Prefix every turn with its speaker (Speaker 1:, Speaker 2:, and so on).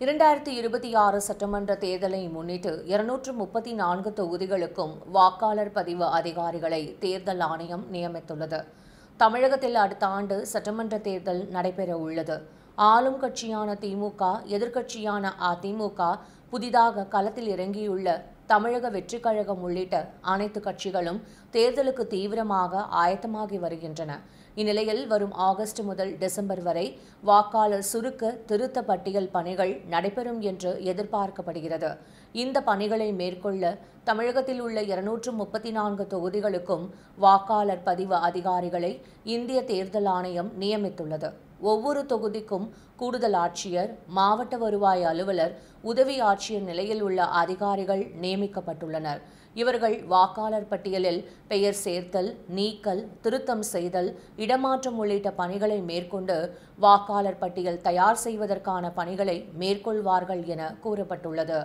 Speaker 1: 2026 சட்டமன்ற தேர்தலை முன்னிட்டு 234 தொகுதிகளுக்கும் வாக்காளர் பதிவு அதிகாரிகளை தேர்தல் ஆணையம் நியமித்துள்ளது. தமிழகத்தில் அடுத்த ஆண்டு சட்டமன்ற தேர்தல் நடைபெற உள்ளது. ஆளும் கட்சியான திமுக, எதிர்க்கட்சியான அதிமுக, புதிதாக களத்தில் இறங்கியுள்ள தமிழக வெற்றிக் கழகம் உள்ளிட்ட அனைத்து கட்சிகளும் தேர்தலுக்கு தீவிரமாக ஆயத்தமாகி வருகின்றன. இந்நிலையில் வரும் ஆகஸ்ட் முதல் டிசம்பர் வரை வாக்காளர் சுருக்க திருத்த பட்டியல் பணிகள் நடைபெறும் என்று எதிர்பார்க்கப்படுகிறது. இந்த பணிகளை மேற்கொள்ள தமிழகத்தில் உள்ள 234 தொகுதிகளுக்கும் வாக்காளர் பதிவு அதிகாரிகளை இந்திய தேர்தல் ஆணையம் நியமித்துள்ளது. ஒவ்வொரு தொகுதிக்கும் கூடுதல் ஆட்சியர், மாவட்ட வருவாய் அலுவலர், உதவி ஆட்சியர் நிலையில் உள்ள அதிகாரிகள் நியமிக்கப்பட்டுள்ளனர். இவர்கள் வாக்காளர் பட்டியலில் பெயர் சேர்த்தல், நீக்கல், திருத்தம் செய்தல், இடமாற்றம் உள்ளிட்ட பணிகளை மேற்கொண்டு வாக்காளர் பட்டியல் தயார் செய்வதற்கான பணிகளை மேற்கொள்வார்கள் என கூறப்பட்டுள்ளது.